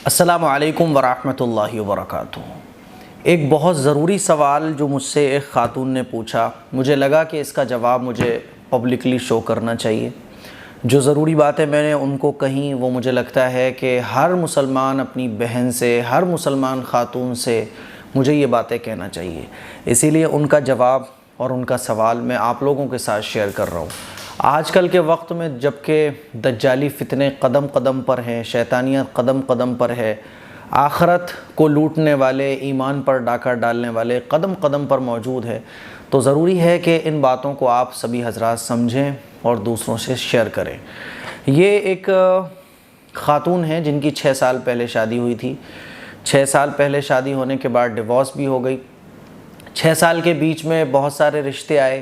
السلام علیکم ورحمۃ اللہ وبرکاتہ۔ ایک بہت ضروری سوال جو مجھ سے ایک خاتون نے پوچھا، مجھے لگا کہ اس کا جواب مجھے پبلکلی شو کرنا چاہیے۔ جو ضروری باتیں میں نے ان کو کہیں، وہ مجھے لگتا ہے کہ ہر مسلمان اپنی بہن سے، ہر مسلمان خاتون سے مجھے یہ باتیں کہنا چاہیے، اسی لیے ان کا جواب اور ان کا سوال میں آپ لوگوں کے ساتھ شیئر کر رہا ہوں۔ آج کل کے وقت میں جب کہ دجالی فتنے قدم قدم پر ہیں، شیطانیت قدم قدم پر ہے، آخرت کو لوٹنے والے، ایمان پر ڈاکہ ڈالنے والے قدم قدم پر موجود ہے، تو ضروری ہے کہ ان باتوں کو آپ سبھی حضرات سمجھیں اور دوسروں سے شیئر کریں۔ یہ ایک خاتون ہیں جن کی 6 سال پہلے شادی ہوئی تھی۔ 6 سال پہلے شادی ہونے کے بعد ڈیورس بھی ہو گئی۔ 6 سال کے بیچ میں بہت سارے رشتے آئے،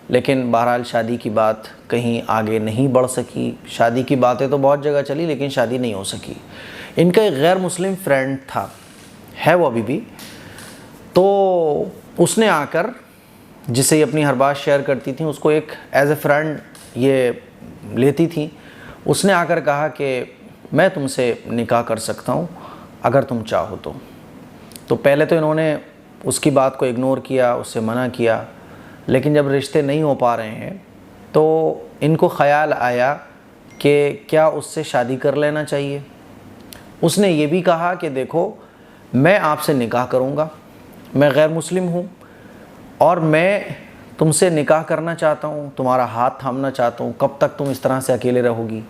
لیکن بہرحال شادی کی بات کہیں آگے نہیں بڑھ سکی۔ شادی کی باتیں تو بہت جگہ چلی، لیکن شادی نہیں ہو سکی۔ ان کا ایک غیر مسلم فرینڈ تھا، ہے وہ ابھی بھی، تو اس نے آ کر، جسے یہ اپنی ہر بات شیئر کرتی تھیں، اس کو ایک ایز اے فرینڈ یہ لیتی تھیں، اس نے آ کر کہا کہ میں تم سے نکاح کر سکتا ہوں اگر تم چاہو تو پہلے تو انہوں نے اس کی بات کو اگنور کیا، اس سے منع کیا، لیکن جب رشتے نہیں ہو پا رہے ہیں تو ان کو خیال آیا کہ کیا اس سے شادی کر لینا چاہیے۔ اس نے یہ بھی کہا کہ دیکھو، میں آپ سے نکاح کروں گا، میں غیر مسلم ہوں اور میں تم سے نکاح کرنا چاہتا ہوں، تمہارا ہاتھ تھامنا چاہتا ہوں، کب تک تم اس طرح سے اکیلے رہو گی،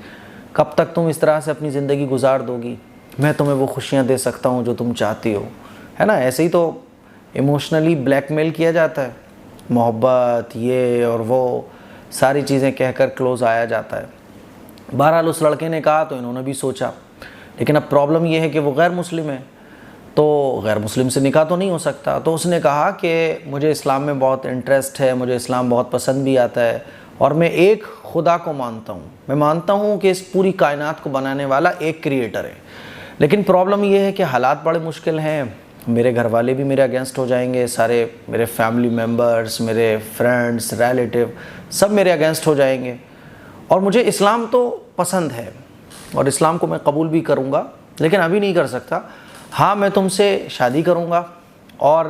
کب تک تم اس طرح سے اپنی زندگی گزار دو گی، میں تمہیں وہ خوشیاں دے سکتا ہوں جو تم چاہتی ہو، ہے نا۔ ایسے ہی تو ایموشنلی بلیک میل کیا جاتا ہے، محبت یہ اور وہ ساری چیزیں کہہ کر کلوز آیا جاتا ہے۔ بہرحال اس لڑکے نے کہا تو انہوں نے بھی سوچا، لیکن اب پرابلم یہ ہے کہ وہ غیر مسلم ہے، تو غیر مسلم سے نکاح تو نہیں ہو سکتا۔ تو اس نے کہا کہ مجھے اسلام میں بہت انٹرسٹ ہے، مجھے اسلام بہت پسند بھی آتا ہے، اور میں ایک خدا کو مانتا ہوں، میں مانتا ہوں کہ اس پوری کائنات کو بنانے والا ایک کریٹر ہے، لیکن پرابلم یہ ہے کہ حالات بڑے مشکل ہیں، میرے گھر والے بھی میرے اگینسٹ ہو جائیں گے، سارے میرے فیملی ممبرز، میرے فرینڈز، ریلیٹیو سب میرے اگینسٹ ہو جائیں گے، اور مجھے اسلام تو پسند ہے اور اسلام کو میں قبول بھی کروں گا، لیکن ابھی نہیں کر سکتا۔ ہاں، میں تم سے شادی کروں گا اور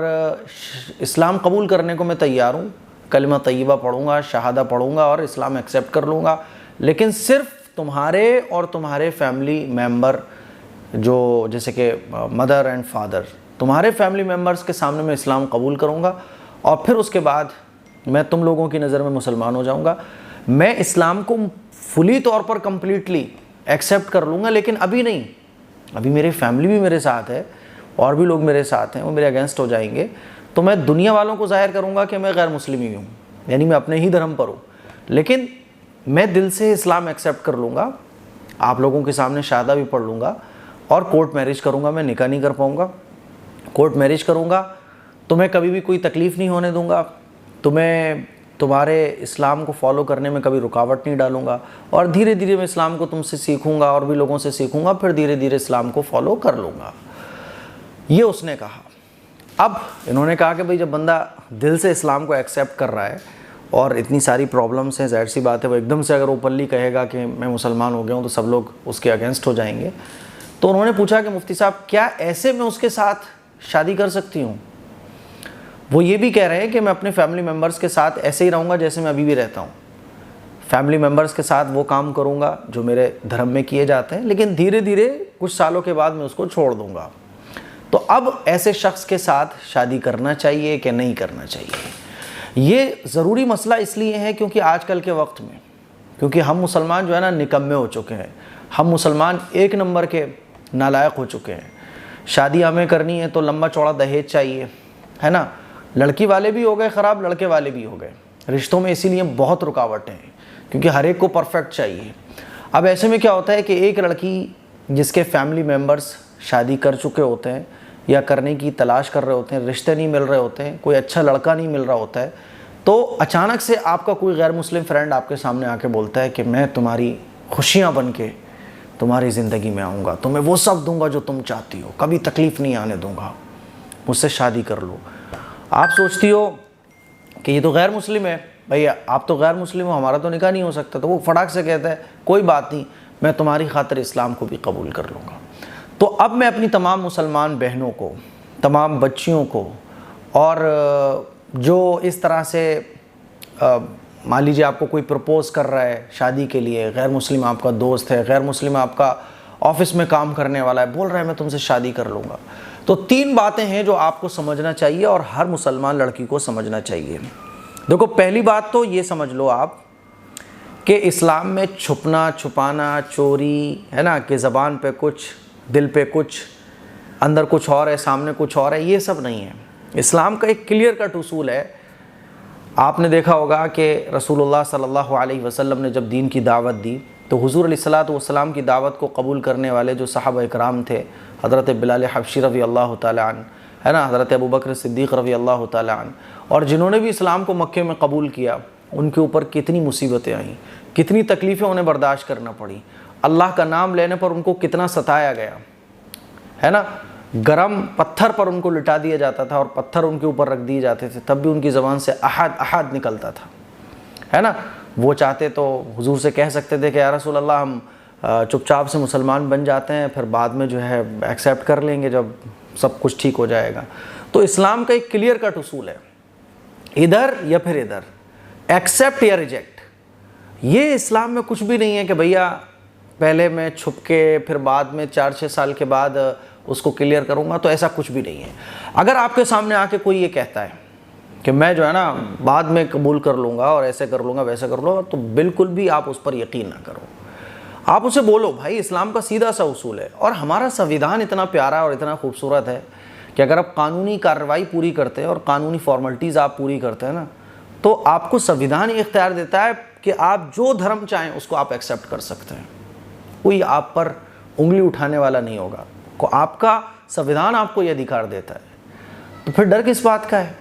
اسلام قبول کرنے کو میں تیار ہوں، کلمہ طیبہ پڑھوں گا، شہادہ پڑھوں گا اور اسلام ایکسیپٹ کر لوں گا، لیکن صرف تمہارے اور تمہارے فیملی ممبر، جو جیسے کہ مدر اینڈ فادر، تمہارے فیملی ممبرز کے سامنے میں اسلام قبول کروں گا، اور پھر اس کے بعد میں تم لوگوں کی نظر میں مسلمان ہو جاؤں گا۔ میں اسلام کو فلی طور پر کمپلیٹلی ایکسیپٹ کر لوں گا، لیکن ابھی نہیں، ابھی میری فیملی بھی میرے ساتھ ہے اور بھی لوگ میرے ساتھ ہیں، وہ میرے اگینسٹ ہو جائیں گے، تو میں دنیا والوں کو ظاہر کروں گا کہ میں غیر مسلم ہی ہوں، یعنی میں اپنے ہی دھرم پر ہوں، لیکن میں دل سے اسلام ایکسیپٹ کر لوں گا، آپ لوگوں کے سامنے شہادہ بھی پڑھ لوں گا اور کورٹ میرج کروں گا۔ میں نکاح نہیں کر پاؤں گا، کورٹ میرج کروں گا، تمہیں کبھی بھی کوئی تکلیف نہیں ہونے دوں گا، تمہیں تمہارے اسلام کو فالو کرنے میں کبھی رکاوٹ نہیں ڈالوں گا، اور دھیرے دھیرے میں اسلام کو تم سے سیکھوں گا اور بھی لوگوں سے سیکھوں گا، پھر دھیرے دھیرے اسلام کو فالو کر لوں گا۔ یہ اس نے کہا۔ اب انہوں نے کہا کہ بھئی جب بندہ دل سے اسلام کو ایکسیپٹ کر رہا ہے اور اتنی ساری پرابلمس ہیں، ظاہر سی بات ہے وہ ایک دم سے اگر اوپنلی کہے گا کہ میں مسلمان ہو گیا ہوں تو سب لوگ اس کے اگینسٹ ہو جائیں گے۔ تو انہوں نے پوچھا کہ مفتی صاحب، کیا ایسے میں اس کے ساتھ شادی کر سکتی ہوں؟ وہ یہ بھی کہہ رہے ہیں کہ میں اپنے فیملی ممبرز کے ساتھ ایسے ہی رہوں گا جیسے میں ابھی بھی رہتا ہوں، فیملی ممبرز کے ساتھ وہ کام کروں گا جو میرے دھرم میں کیے جاتے ہیں، لیکن دھیرے دھیرے کچھ سالوں کے بعد میں اس کو چھوڑ دوں گا۔ تو اب ایسے شخص کے ساتھ شادی کرنا چاہیے کہ نہیں کرنا چاہیے؟ یہ ضروری مسئلہ اس لیے ہے کیونکہ آج کل کے وقت میں، کیونکہ ہم مسلمان جو ہے نا نکمے ہو چکے ہیں، ہم مسلمان ایک نمبر کے نالائق ہو چکے ہیں۔ شادی ہمیں کرنی ہے تو لمبا چوڑا دہیج چاہیے، ہے نا، لڑکی والے بھی ہو گئے خراب، لڑکے والے بھی ہو گئے رشتوں میں، اسی لیے بہت رکاوٹیں ہیں کیونکہ ہر ایک کو پرفیکٹ چاہیے۔ اب ایسے میں کیا ہوتا ہے کہ ایک لڑکی جس کے فیملی ممبرز شادی کر چکے ہوتے ہیں یا کرنے کی تلاش کر رہے ہوتے ہیں، رشتے نہیں مل رہے ہوتے ہیں، کوئی اچھا لڑکا نہیں مل رہا ہوتا ہے، تو اچانک سے آپ کا کوئی غیر مسلم فرینڈ آپ کے سامنے آ کے بولتا ہے کہ میں تمہاری خوشیاں بن کے تمہاری زندگی میں آؤں گا، تمہیں وہ سب دوں گا جو تم چاہتی ہو، کبھی تکلیف نہیں آنے دوں گا، مجھ سے شادی کر لو۔ آپ سوچتی ہو کہ یہ تو غیر مسلم ہے، بھئی آپ تو غیر مسلم ہو، ہمارا تو نکاح نہیں ہو سکتا، تو وہ فٹاک سے کہتا ہے کوئی بات نہیں، میں تمہاری خاطر اسلام کو بھی قبول کر لوں گا۔ تو اب میں اپنی تمام مسلمان بہنوں کو، تمام بچیوں کو، اور جو اس طرح سے مان لیجیے آپ کو کوئی پرپوز کر رہا ہے شادی کے لیے، غیر مسلم آپ کا دوست ہے، غیر مسلم آپ کا آفس میں کام کرنے والا ہے، بول رہا ہے میں تم سے شادی کر لوں گا، تو 3 باتیں ہیں جو آپ کو سمجھنا چاہیے اور ہر مسلمان لڑکی کو سمجھنا چاہیے۔ دیکھو، پہلی بات تو یہ سمجھ لو آپ کہ اسلام میں چھپنا، چھپانا، چوری ہے نا، کہ زبان پہ کچھ، دل پہ کچھ، اندر کچھ اور ہے، سامنے کچھ اور ہے، یہ سب نہیں ہے۔ اسلام کا ایک کلیئر کٹ اصول ہے۔ آپ نے دیکھا ہوگا کہ رسول اللہ صلی اللہ علیہ وسلم نے جب دین کی دعوت دی تو حضور علیہ الصلاۃ والسلام کی دعوت کو قبول کرنے والے جو صحابہ اکرام تھے، حضرت بلال حبشی رضی اللہ تعالیٰ عنہ، ہے نا، حضرت ابو بکر صدیق رضی اللہ تعالیٰ عنہ، اور جنہوں نے بھی اسلام کو مکے میں قبول کیا، ان کے اوپر کتنی مصیبتیں آئیں، کتنی تکلیفیں انہیں برداشت کرنا پڑی، اللہ کا نام لینے پر ان کو کتنا ستایا گیا، ہے نا، گرم پتھر پر ان کو لٹا دیا جاتا تھا اور پتھر ان کے اوپر رکھ دیے جاتے تھے، تب بھی ان کی زبان سے احد احد نکلتا تھا، ہے نا۔ وہ چاہتے تو حضور سے کہہ سکتے تھے کہ یا رسول اللہ ہم چپ چاپ سے مسلمان بن جاتے ہیں، پھر بعد میں جو ہے ایکسیپٹ کر لیں گے جب سب کچھ ٹھیک ہو جائے گا۔ تو اسلام کا ایک کلیئر کٹ اصول ہے، ادھر یا پھر ادھر، ایکسیپٹ یا ریجیکٹ۔ یہ اسلام میں کچھ بھی نہیں ہے کہ بھیا پہلے میں چھپ کے پھر بعد میں 4-6 سال کے بعد اس کو کلیئر کروں گا، تو ایسا کچھ بھی نہیں ہے۔ اگر آپ کے سامنے آ کے کوئی یہ کہتا ہے کہ میں جو ہے نا بعد میں قبول کر لوں گا اور ایسے کر لوں گا ویسے کر لوں گا، تو بالکل بھی آپ اس پر یقین نہ کرو۔ آپ اسے بولو بھائی اسلام کا سیدھا سا اصول ہے، اور ہمارا سنویدھان اتنا پیارا اور اتنا خوبصورت ہے کہ اگر آپ قانونی کارروائی پوری کرتے ہیں اور قانونی فارملٹیز آپ پوری کرتے ہیں نا، تو آپ کو سنویدھان ہی اختیار دیتا ہے کہ آپ جو دھرم چاہیں اس کو آپ ایکسیپٹ کر سکتے ہیں، کوئی آپ پر انگلی اٹھانے والا نہیں ہوگا، آپ کا سنویدھان آپ کو یہ ادھیکار دیتا ہے، تو پھر ڈر کس بات کا ہے؟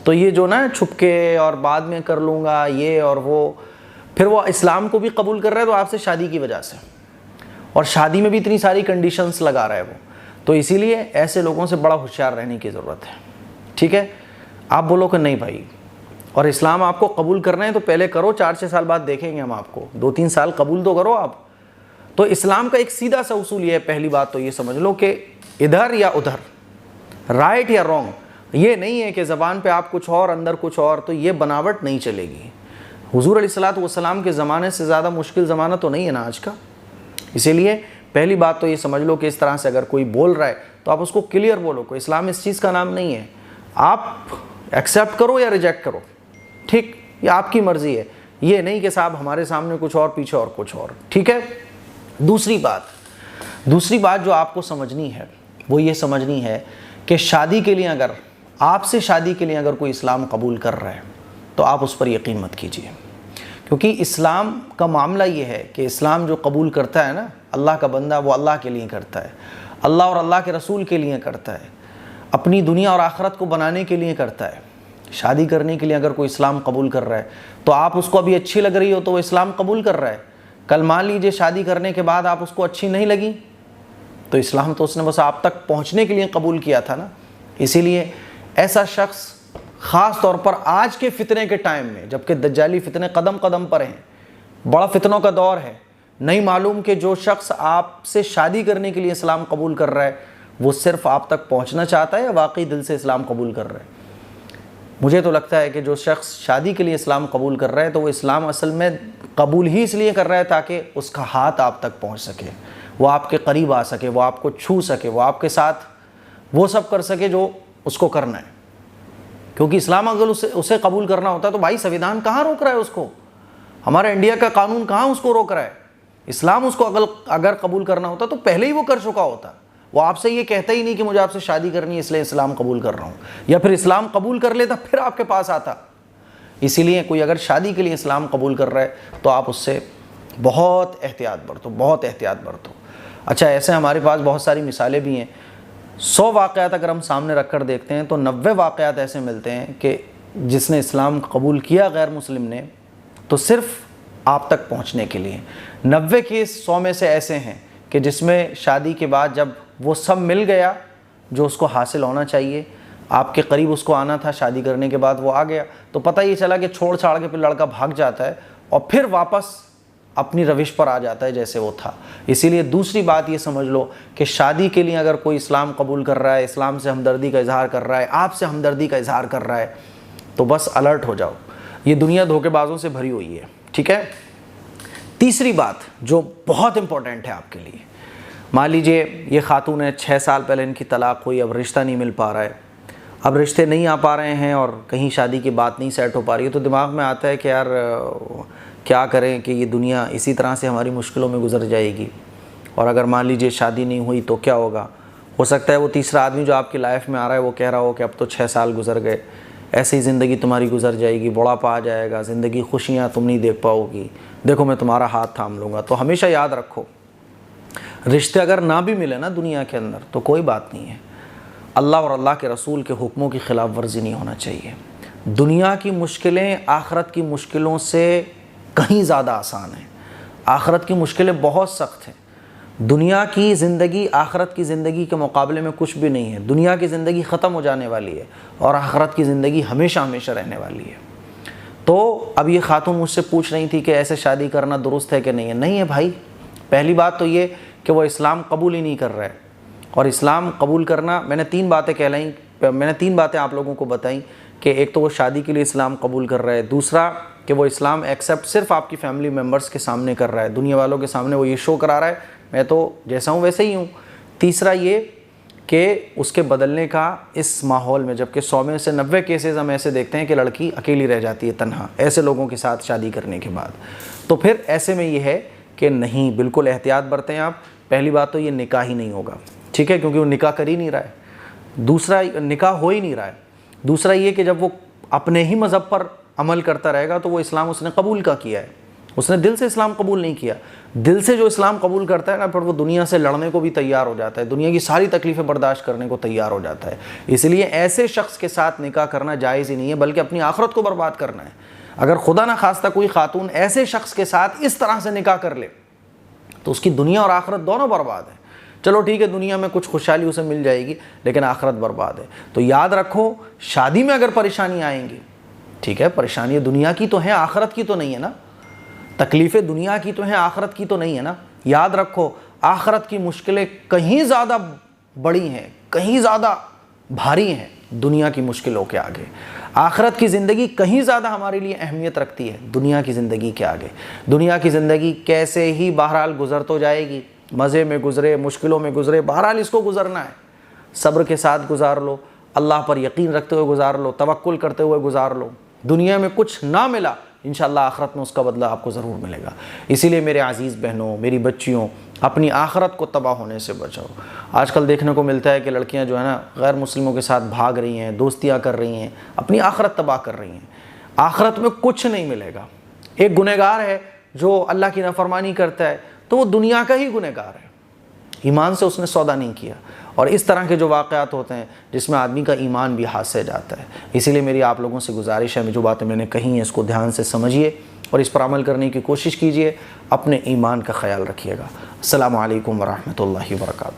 تو یہ جو نا چھپ کے اور بعد میں کر لوں گا یہ اور وہ، پھر وہ اسلام کو بھی قبول کر رہا ہے تو آپ سے شادی کی وجہ سے، اور شادی میں بھی اتنی ساری کنڈیشنز لگا رہا ہے وہ، تو اسی لیے ایسے لوگوں سے بڑا ہوشیار رہنے کی ضرورت ہے، ٹھیک ہے۔ آپ بولو کہ نہیں بھائی، اور اسلام آپ کو قبول کرنا ہے تو پہلے کرو، 4-6 سال بعد دیکھیں گے ہم آپ کو، 2-3 سال قبول تو کرو آپ۔ تو اسلام کا ایک سیدھا سا اصول یہ ہے، پہلی بات تو یہ سمجھ لو کہ ادھر یا ادھر، رائٹ یا رانگ، یہ نہیں ہے کہ زبان پہ آپ کچھ اور اندر کچھ اور، تو یہ بناوٹ نہیں چلے گی۔ حضور علیہ الصلاۃ والسلام کے زمانے سے زیادہ مشکل زمانہ تو نہیں ہے نا آج کا، اسی لیے پہلی بات تو یہ سمجھ لو کہ اس طرح سے اگر کوئی بول رہا ہے تو آپ اس کو کلیئر بولو کہ اسلام اس چیز کا نام نہیں ہے، آپ ایکسیپٹ کرو یا ریجیکٹ کرو، ٹھیک، یہ آپ کی مرضی ہے، یہ نہیں کہ صاحب ہمارے سامنے کچھ اور پیچھے اور کچھ اور، ٹھیک ہے۔ دوسری بات جو آپ کو سمجھنی ہے وہ یہ سمجھنی ہے کہ شادی کے لیے اگر آپ سے شادی کے لیے اگر کوئی اسلام قبول کر رہا ہے تو آپ اس پر یقین مت کیجیے، کیونکہ اسلام کا معاملہ یہ ہے کہ اسلام جو قبول کرتا ہے نا اللہ کا بندہ، وہ اللہ کے لیے کرتا ہے، اللہ اور اللہ کے رسول کے لیے کرتا ہے، اپنی دنیا اور آخرت کو بنانے کے لیے کرتا ہے۔ شادی کرنے کے لیے اگر کوئی اسلام قبول کر رہا ہے تو آپ اس کو ابھی اچھی لگ رہی ہو تو وہ اسلام قبول کر رہا ہے، کل مان لیجیے شادی کرنے کے بعد آپ اس کو اچھی نہیں لگی تو اسلام تو اس نے بس آپ تک پہنچنے کے لیے قبول کیا تھا نا۔ اسی لیے ایسا شخص خاص طور پر آج کے فتنے کے ٹائم میں، جبکہ دجالی فتنے قدم قدم پر ہیں، بڑا فتنوں کا دور ہے، نہیں معلوم کہ جو شخص آپ سے شادی کرنے کے لیے اسلام قبول کر رہا ہے وہ صرف آپ تک پہنچنا چاہتا ہے یا واقعی دل سے اسلام قبول کر رہا ہے۔ مجھے تو لگتا ہے کہ جو شخص شادی کے لیے اسلام قبول کر رہا ہے تو وہ اسلام اصل میں قبول ہی اس لیے کر رہا ہے تاکہ اس کا ہاتھ آپ تک پہنچ سکے، وہ آپ کے قریب آ سکے، وہ آپ کو چھو سکے، وہ آپ کے ساتھ وہ سب کر سکے جو اس کو کرنا ہے۔ کیونکہ اسلام اگر اسے قبول کرنا ہوتا تو بھائی سنویدھان کہاں روک رہا ہے اس کو، ہمارا انڈیا کا قانون کہاں اس کو روک رہا ہے؟ اسلام اس کو اگر قبول کرنا ہوتا تو پہلے ہی وہ کر چکا ہوتا، وہ آپ سے یہ کہتا ہی نہیں کہ مجھے آپ سے شادی کرنی ہے اس لیے اسلام قبول کر رہا ہوں، یا پھر اسلام قبول کر لیتا پھر آپ کے پاس آتا۔ اسی لیے کوئی اگر شادی کے لیے اسلام قبول کر رہا ہے تو آپ اس سے بہت احتیاط برتو، بہت احتیاط برتو۔ اچھا، ایسے ہمارے پاس بہت ساری مثالیں بھی ہیں، 100 واقعات اگر ہم سامنے رکھ کر دیکھتے ہیں تو 90 واقعات ایسے ملتے ہیں کہ جس نے اسلام قبول کیا غیر مسلم نے تو صرف آپ تک پہنچنے کے لیے، 90 کیس 100 میں سے ایسے ہیں کہ جس میں شادی کے بعد جب وہ سب مل گیا جو اس کو حاصل ہونا چاہیے، آپ کے قریب اس کو آنا تھا، شادی کرنے کے بعد وہ آ گیا تو پتہ یہ چلا کہ چھوڑ چھاڑ کے پھر لڑکا بھاگ جاتا ہے اور پھر واپس اپنی روش پر آ جاتا ہے جیسے وہ تھا۔ اسی لیے دوسری بات یہ سمجھ لو کہ شادی کے لیے اگر کوئی اسلام قبول کر رہا ہے، اسلام سے ہمدردی کا اظہار کر رہا ہے، آپ سے ہمدردی کا اظہار کر رہا ہے، تو بس الرٹ ہو جاؤ، یہ دنیا دھوکے بازوں سے بھری ہوئی ہے، ٹھیک ہے۔ تیسری بات جو بہت امپورٹنٹ ہے آپ کے لیے، مان لیجئے یہ خاتون ہے، 6 سال پہلے ان کی طلاق ہوئی، اب رشتہ نہیں مل پا رہا ہے، اب رشتے نہیں آ پا رہے ہیں اور کہیں شادی کی بات نہیں سیٹ ہو پا رہی ہے، تو دماغ میں آتا ہے کہ یار کیا کریں کہ یہ دنیا اسی طرح سے ہماری مشکلوں میں گزر جائے گی، اور اگر مان لیجئے شادی نہیں ہوئی تو کیا ہوگا؟ ہو سکتا ہے وہ تیسرا آدمی جو آپ کی لائف میں آ رہا ہے وہ کہہ رہا ہو کہ اب تو 6 سال گزر گئے، ایسے ہی زندگی تمہاری گزر جائے گی، بڑھاپا آ جائے گا، زندگی خوشیاں تم نہیں دیکھ پاؤ گی، دیکھو میں تمہارا ہاتھ تھام لوں گا۔ تو ہمیشہ یاد رکھو، رشتے اگر نہ بھی ملے نا دنیا کے اندر تو کوئی بات نہیں ہے، اللہ اور اللہ کے رسول کے حکموں کی خلاف ورزی نہیں ہونا چاہیے۔ دنیا کی مشکلیں آخرت کی مشکلوں سے کہیں زیادہ آسان ہیں، آخرت کی مشکلیں بہت سخت ہیں۔ دنیا کی زندگی آخرت کی زندگی کے مقابلے میں کچھ بھی نہیں ہے، دنیا کی زندگی ختم ہو جانے والی ہے اور آخرت کی زندگی ہمیشہ ہمیشہ رہنے والی ہے۔ تو اب یہ خاتون مجھ سے پوچھ رہی تھی کہ ایسے شادی کرنا درست ہے کہ نہیں ہے؟ نہیں ہے بھائی، پہلی بات تو یہ کہ وہ اسلام قبول ہی نہیں کر رہا ہے، اور اسلام قبول کرنا، میں نے 3 باتیں آپ لوگوں کو بتائیں کہ ایک تو وہ شادی کے لیے اسلام قبول کر رہا ہے، دوسرا کہ وہ اسلام ایکسیپٹ صرف آپ کی فیملی ممبرز کے سامنے کر رہا ہے، دنیا والوں کے سامنے وہ یہ شو کرا رہا ہے میں تو جیسا ہوں ویسے ہی ہوں، تیسرا یہ کہ اس کے بدلنے کا اس ماحول میں، جبکہ 100 میں سے 90 کیسز ہم ایسے دیکھتے ہیں کہ لڑکی اکیلی رہ جاتی ہے تنہا ایسے لوگوں کے ساتھ شادی کرنے کے بعد، تو پھر ایسے میں یہ ہے کہ نہیں، بالکل احتیاط برتیں آپ۔ پہلی بات تو یہ نکاح ہی نہیں ہوگا، ٹھیک ہے، کیونکہ وہ نکاح کر ہی نہیں رہا ہے، دوسرا نکاح ہو ہی نہیں رہا ہے، دوسرا یہ کہ جب وہ اپنے ہی مذہب پر عمل کرتا رہے گا تو وہ اسلام اس نے قبول کا کیا ہے، اس نے دل سے اسلام قبول نہیں کیا۔ دل سے جو اسلام قبول کرتا ہے نا، پھر وہ دنیا سے لڑنے کو بھی تیار ہو جاتا ہے، دنیا کی ساری تکلیفیں برداشت کرنے کو تیار ہو جاتا ہے۔ اس لیے ایسے شخص کے ساتھ نکاح کرنا جائز ہی نہیں ہے، بلکہ اپنی آخرت کو برباد کرنا ہے۔ اگر خدا نہ خواستہ کوئی خاتون ایسے شخص کے ساتھ اس طرح سے نکاح کر لے تو اس کی دنیا اور آخرت دونوں برباد ہیں۔ چلو ٹھیک ہے، دنیا میں کچھ خوشحالی اسے مل جائے گی لیکن آخرت برباد ہے۔ تو یاد رکھو، شادی میں اگر پریشانی آئیں گی، ٹھیک ہے، پریشانی دنیا کی تو ہیں، آخرت کی تو نہیں ہے نا، تکلیفیں دنیا کی تو ہیں، آخرت کی تو نہیں ہے نا۔ یاد رکھو، آخرت کی مشکلیں کہیں زیادہ بڑی ہیں، کہیں زیادہ بھاری ہیں دنیا کی مشکلوں کے آگے۔ آخرت کی زندگی کہیں زیادہ ہمارے لیے اہمیت رکھتی ہے دنیا کی زندگی کے آگے۔ دنیا کی زندگی کیسے ہی بہرحال گزر تو جائے گی، مزے میں گزرے، مشکلوں میں گزرے، بہرحال اس کو گزرنا ہے۔ صبر کے ساتھ گزار لو، اللہ پر یقین رکھتے ہوئے گزار لو، توکل کرتے ہوئے گزار لو۔ دنیا میں کچھ نہ ملا، انشاءاللہ آخرت میں اس کا بدلہ آپ کو ضرور ملے گا۔ اسی لیے میرے عزیز بہنوں، میری بچیوں، اپنی آخرت کو تباہ ہونے سے بچاؤ۔ آج کل دیکھنے کو ملتا ہے کہ لڑکیاں جو ہے نا غیر مسلموں کے ساتھ بھاگ رہی ہیں، دوستیاں کر رہی ہیں، اپنی آخرت تباہ کر رہی ہیں۔ آخرت میں کچھ نہیں ملے گا۔ ایک گنہگار ہے جو اللہ کی نافرمانی کرتا ہے تو وہ دنیا کا ہی گنہگار ہے، ایمان سے اس نے سودا نہیں کیا۔ اور اس طرح کے جو واقعات ہوتے ہیں جس میں آدمی کا ایمان بھی ہاتھ سے جاتا ہے۔ اسی لیے میری آپ لوگوں سے گزارش ہے، جو باتیں میں نے کہی ہیں اس کو دھیان سے سمجھیے اور اس پر عمل کرنے کی کوشش کیجئے، اپنے ایمان کا خیال رکھیے گا۔ السلام علیکم ورحمۃ اللہ وبرکاتہ۔